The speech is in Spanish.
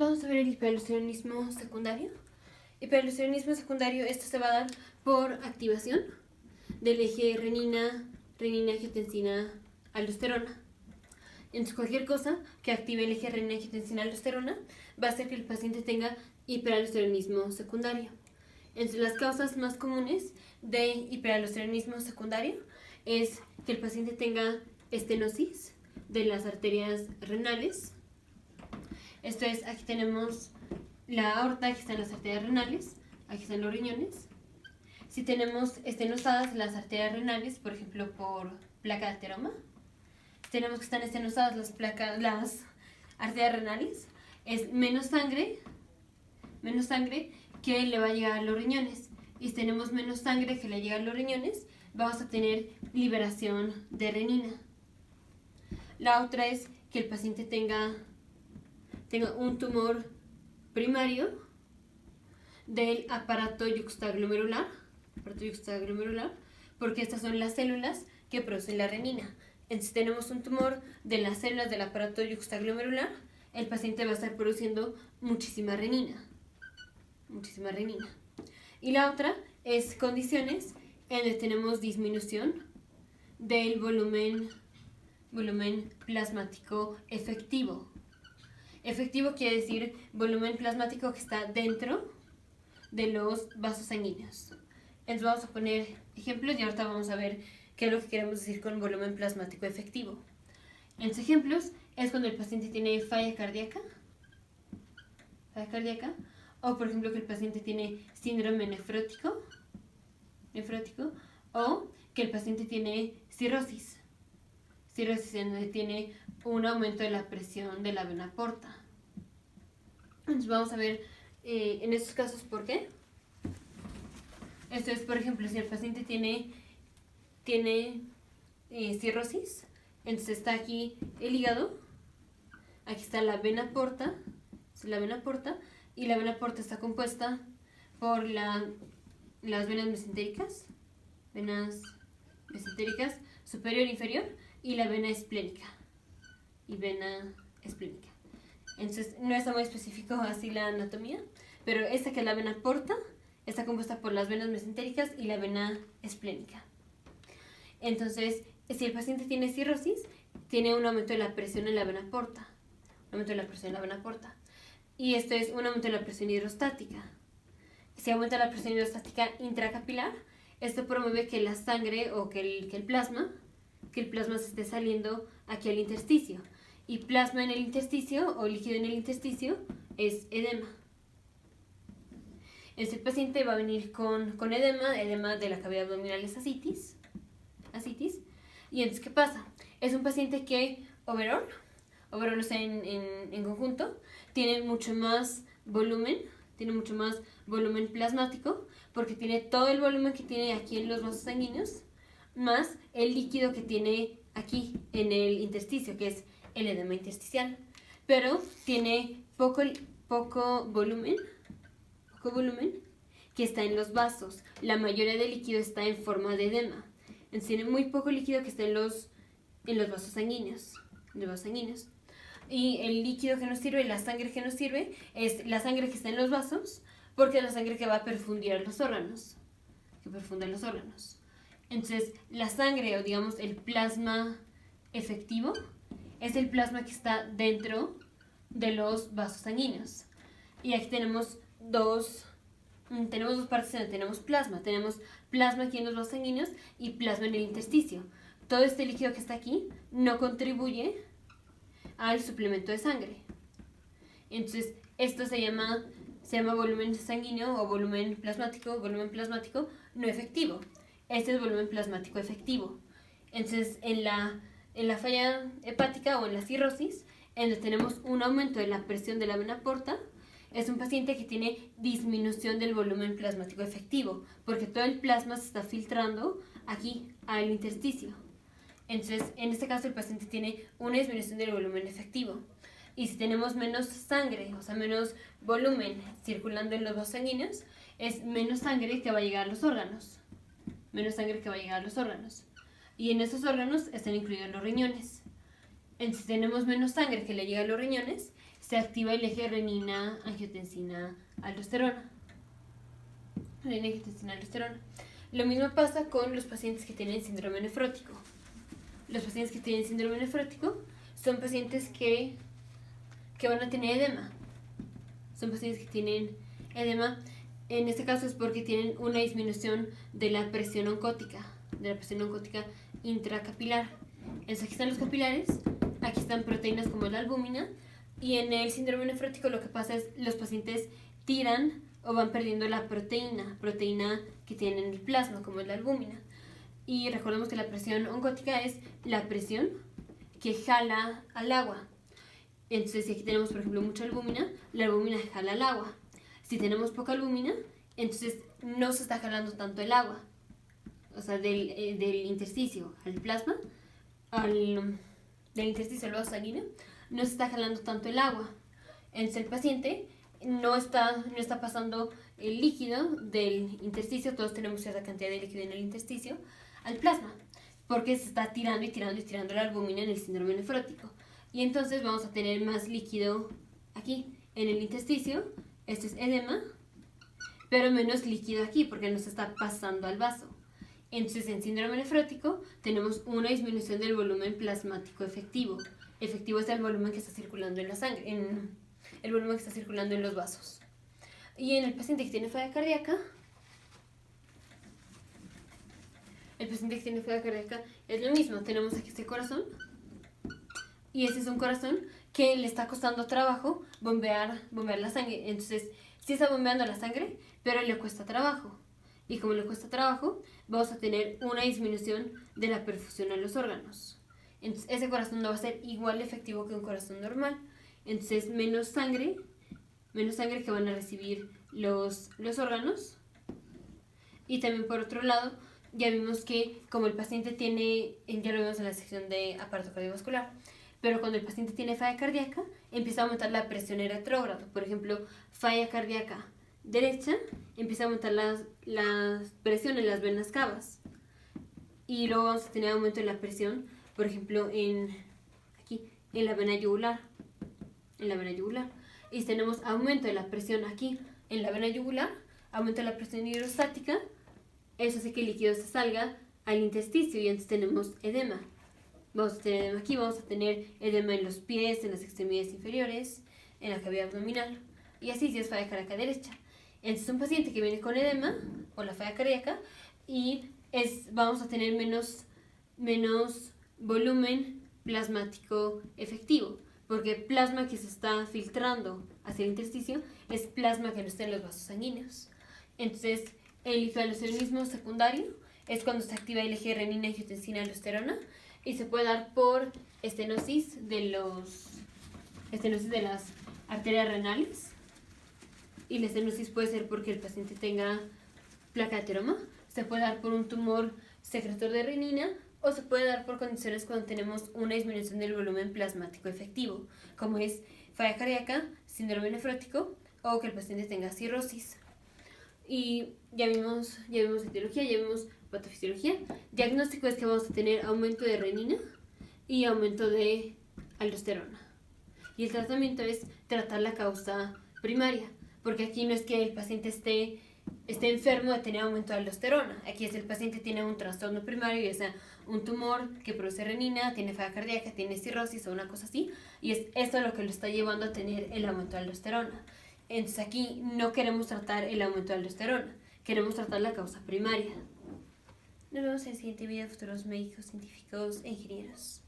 vamos a ver el hiperaldosteronismo secundario. Hiperaldosteronismo secundario, esto se va a dar por activación del eje renina-angiotensina-aldosterona. Entonces, cualquier cosa que active el eje renina-angiotensina-aldosterona va a hacer que el paciente tenga hiperaldosteronismo secundario. Entre las causas más comunes de hiperaldosteronismo secundario es que el paciente tenga estenosis de las arterias renales. Esto es, aquí tenemos la aorta, aquí están las arterias renales, aquí están los riñones. Si tenemos estenosadas las arterias renales, por ejemplo por placa de ateroma, si tenemos que están estenosadas las arterias renales, es menos sangre que le va a llegar a los riñones. Y si tenemos menos sangre que le llega a los riñones, vamos a tener liberación de renina. La otra es que el paciente tenga un tumor primario del aparato yuxtaglomerular, porque estas son las células que producen la renina. Entonces, si tenemos un tumor de las células del aparato yuxtaglomerular, el paciente va a estar produciendo muchísima renina. Y la otra es condiciones en donde tenemos disminución del volumen plasmático efectivo. Efectivo quiere decir volumen plasmático que está dentro de los vasos sanguíneos. Entonces vamos a poner ejemplos y ahorita vamos a ver qué es lo que queremos decir con volumen plasmático efectivo. En los ejemplos es cuando el paciente tiene falla cardíaca, o por ejemplo que el paciente tiene síndrome nefrótico, o que el paciente tiene cirrosis en donde tiene un aumento de la presión de la vena porta. Entonces vamos a ver en estos casos por qué. Esto es, por ejemplo, si el paciente tiene cirrosis, entonces está aquí el hígado, aquí está la vena porta, y la vena porta está compuesta por las venas mesentéricas superior e inferior, y la vena esplénica. Entonces no está muy específico así la anatomía, pero esta que es la vena porta está compuesta por las venas mesentéricas y la vena esplénica. Entonces, si el paciente tiene cirrosis, tiene un aumento de la presión en la vena porta. Y esto es un aumento de la presión hidrostática. Si aumenta la presión hidrostática intracapilar, esto promueve que la sangre o que el plasma se esté saliendo aquí al intersticio. Y plasma en el intersticio o líquido en el intersticio es edema. Este paciente va a venir con edema de la cavidad abdominal, es asitis. Y entonces, ¿qué pasa? Es un paciente que overall, o sea, en conjunto, tiene mucho más volumen plasmático, porque tiene todo el volumen que tiene aquí en los vasos sanguíneos, más el líquido que tiene aquí en el intersticio, que es el edema intersticial. Pero tiene poco volumen que está en los vasos. La mayoría del líquido está en forma de edema. Entonces tiene muy poco líquido que está en los vasos sanguíneos. Y el líquido que nos sirve, la sangre que nos sirve, es la sangre que está en los vasos, porque es la sangre que va a perfundir los órganos. Entonces, la sangre, o digamos el plasma efectivo, es el plasma que está dentro de los vasos sanguíneos. Y aquí tenemos dos partes donde tenemos plasma. Tenemos plasma aquí en los vasos sanguíneos y plasma en el intersticio. Todo este líquido que está aquí no contribuye al suplemento de sangre. Entonces, esto se llama volumen sanguíneo o volumen plasmático no efectivo. Este es volumen plasmático efectivo. Entonces, en la falla hepática o en la cirrosis, en donde tenemos un aumento de la presión de la vena porta, es un paciente que tiene disminución del volumen plasmático efectivo, porque todo el plasma se está filtrando aquí al intersticio. Entonces, en este caso, el paciente tiene una disminución del volumen efectivo. Y si tenemos menos sangre, o sea, menos volumen circulando en los vasos sanguíneos, es menos sangre que va a llegar a los órganos. Y en esos órganos están incluidos los riñones. Entonces, si tenemos menos sangre que le llega a los riñones, se activa el eje renina, angiotensina, aldosterona. Renina, angiotensina, aldosterona. Lo mismo pasa con los pacientes que tienen síndrome nefrótico. Los pacientes que tienen síndrome nefrótico son pacientes que van a tener edema. Son pacientes que tienen edema. En este caso es porque tienen una disminución de la presión oncótica intracapilar. Entonces aquí están los capilares, aquí están proteínas como la albúmina, y en el síndrome nefrótico lo que pasa es los pacientes tiran o van perdiendo la proteína que tienen en el plasma, como la albúmina. Y recordemos que la presión oncótica es la presión que jala al agua. Entonces, si aquí tenemos, por ejemplo, mucha albúmina, la albúmina jala al agua. Si tenemos poca albúmina, entonces no se está jalando tanto el agua. O sea, del intersticio al plasma, del intersticio al vaso sanguíneo, no se está jalando tanto el agua. Entonces, el paciente no está pasando el líquido del intersticio, todos tenemos cierta cantidad de líquido en el intersticio, al plasma, porque se está tirando la albúmina en el síndrome nefrótico. Y entonces vamos a tener más líquido aquí en el intersticio. Esto es edema, pero menos líquido aquí porque no se está pasando al vaso. Entonces, en síndrome nefrótico tenemos una disminución del volumen plasmático efectivo. Efectivo es el volumen que está circulando en la sangre, el volumen que está circulando en los vasos. Y en el paciente que tiene falla cardíaca, es lo mismo. Tenemos aquí este corazón, y este es un corazón que le está costando trabajo bombear la sangre. Entonces, sí está bombeando la sangre, pero le cuesta trabajo. Y como le cuesta trabajo, vamos a tener una disminución de la perfusión a los órganos. Entonces, ese corazón no va a ser igual de efectivo que un corazón normal. Entonces, menos sangre que van a recibir los órganos. Y también, por otro lado, ya vimos que como el paciente tiene, ya lo vimos en la sección de aparato cardiovascular, pero cuando el paciente tiene falla cardíaca, empieza a aumentar la presión en retrógrado. Por ejemplo, falla cardíaca derecha, empieza a aumentar la presión en las venas cavas. Y luego vamos a tener aumento en la presión, por ejemplo, aquí, en la vena yugular. Y tenemos aumento de la presión aquí, en la vena yugular, aumento de la presión hidrostática. Eso hace que el líquido se salga al intersticio y entonces tenemos edema. Vamos a tener edema aquí, vamos a tener edema en los pies, en las extremidades inferiores, en la cavidad abdominal, y así si es falla cardíaca derecha. Entonces, un paciente que viene con edema o la falla cardíaca, y vamos a tener menos volumen plasmático efectivo, porque plasma que se está filtrando hacia el intersticio es plasma que no está en los vasos sanguíneos. Entonces, el hipoaldosteronismo secundario es cuando se activa el eje renina, angiotensina, aldosterona, y se puede dar por estenosis de las arterias renales. Y la estenosis puede ser porque el paciente tenga placa de ateroma, se puede dar por un tumor secretor de renina, o se puede dar por condiciones cuando tenemos una disminución del volumen plasmático efectivo, como es falla cardíaca, síndrome nefrótico, o que el paciente tenga cirrosis. Y ya vimos etiología, ya vimos patofisiología. Diagnóstico es que vamos a tener aumento de renina y aumento de aldosterona. Y el tratamiento es tratar la causa primaria, porque aquí no es que el paciente esté enfermo de tener aumento de aldosterona. Aquí es el paciente tiene un trastorno primario, ya sea un tumor que produce renina, tiene falla cardíaca, tiene cirrosis o una cosa así, y es esto lo que lo está llevando a tener el aumento de aldosterona. Entonces aquí no queremos tratar el aumento de aldosterona, queremos tratar la causa primaria. Nos vemos en el siguiente video, futuros médicos, científicos e ingenieros.